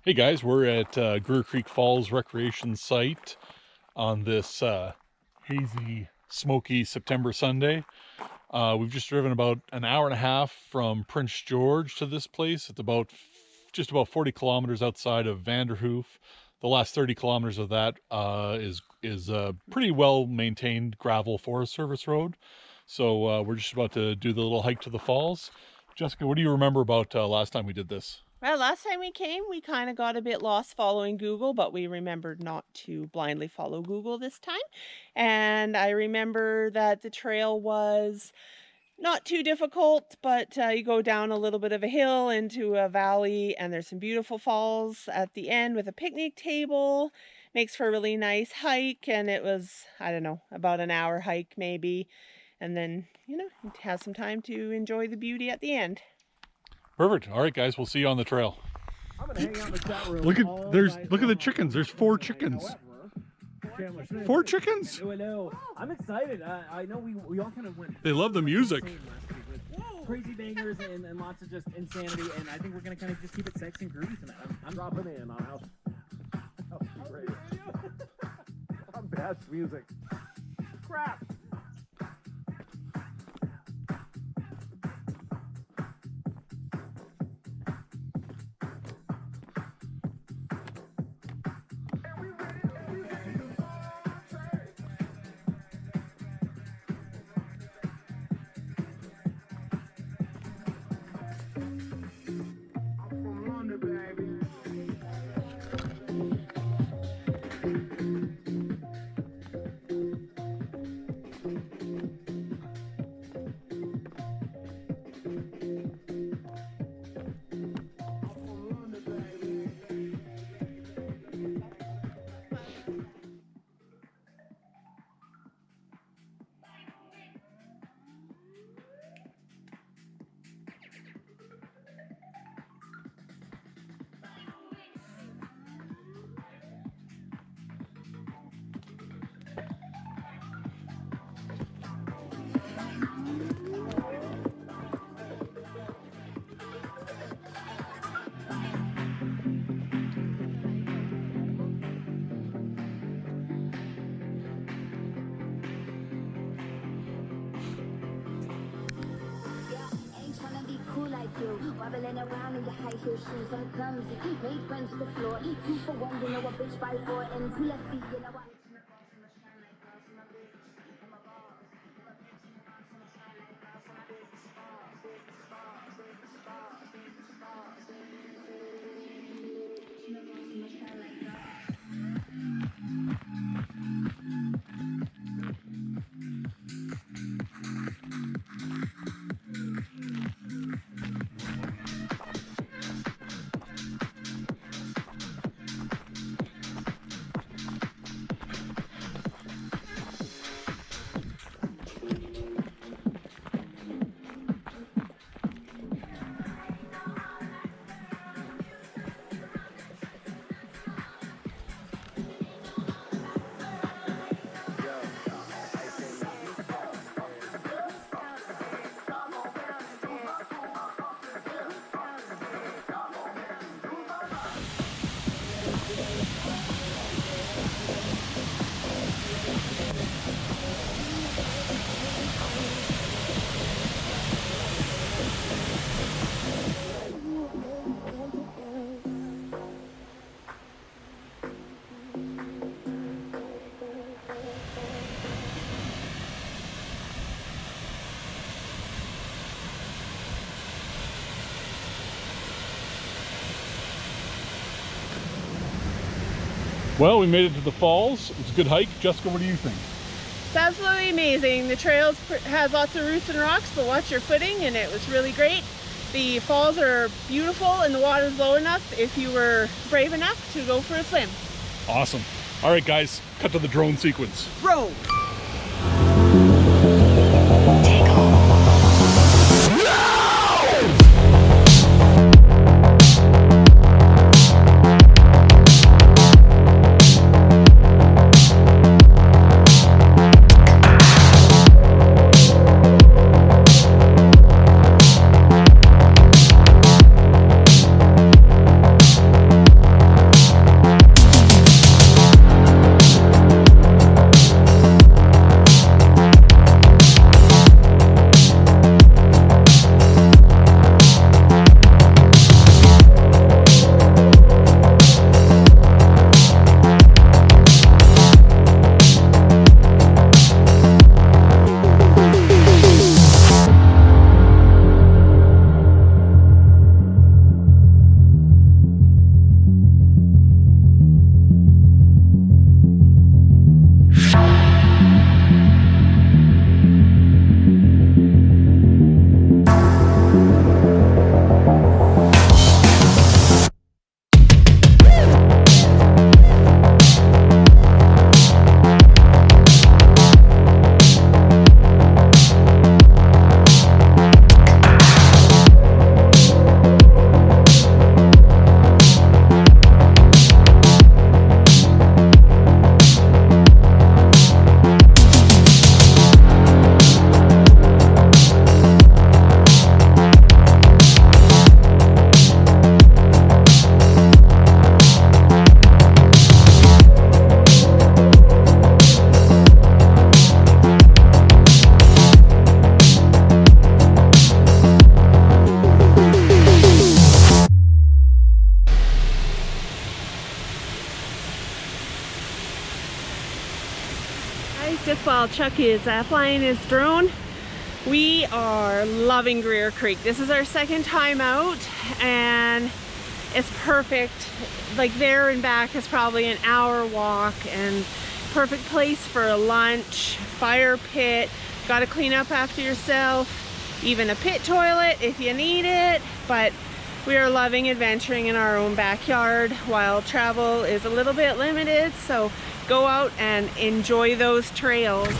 Hey guys, we're at Greer Creek Falls Recreation Site on this hazy, smoky September Sunday. We've just driven about an hour and a half from Prince George to this place. It's just about 40 kilometers outside of Vanderhoof. The last 30 kilometers of that is a pretty well maintained gravel Forest Service road. So we're just about to do the little hike to the falls. Jessica, what do you remember about last time we did this? Well, last time we came, we kind of got a bit lost following Google, but we remembered not to blindly follow Google this time. And I remember that the trail was not too difficult, but you go down a little bit of a hill into a valley, and there's some beautiful falls at the end with a picnic table. Makes for a really nice hike, and it was, I don't know, about an hour hike maybe. And then, you have some time to enjoy the beauty at the end. Perfect. All right, guys, we'll see you on the trail. I'm gonna hang out in the chat room. Look at the chickens. There's 4 chickens. 4 chickens. No. I'm excited. I know we all kind of went. They love the music. Crazy bangers and lots of just insanity, and I think we're gonna kind of just keep it sexy and groovy tonight. I'm dropping in on house radio. On best music. Crap. Wobbling around in your high heel shoes, I'm clumsy. Made friends with the floor. 2 for 1, you know a bitch by 4, and 2 left feet, you know I. Well, we made it to the falls. It was a good hike. Jessica, what do you think? It's absolutely amazing. The trails has lots of roots and rocks, but watch your footing, and it was really great. The falls are beautiful and the water's low enough if you were brave enough to go for a swim. Awesome. All right, guys, cut to the drone sequence. Roll! Chuck is flying his drone. We are loving Greer Creek. This is our second time out and it's perfect. Like there and back is probably an hour walk and perfect place for a lunch, fire pit, got to clean up after yourself, even a pit toilet if you need it. But we are loving adventuring in our own backyard while travel is a little bit limited, so go out and enjoy those trails.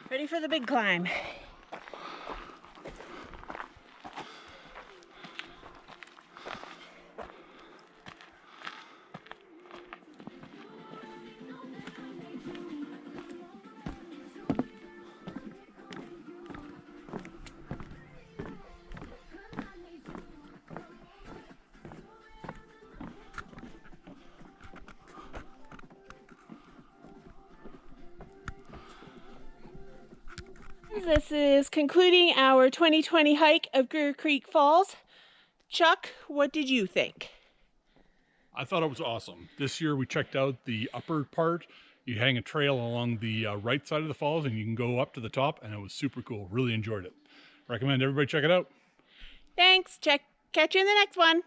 Ready for the big climb. This is concluding our 2020 hike of Greer Creek Falls. Chuck, what did you think? I thought it was awesome. This year we checked out the upper part. You hang a trail along the right side of the falls and you can go up to the top, and it was super cool. Really enjoyed it. Recommend everybody check it out. Thanks. Catch you in the next one.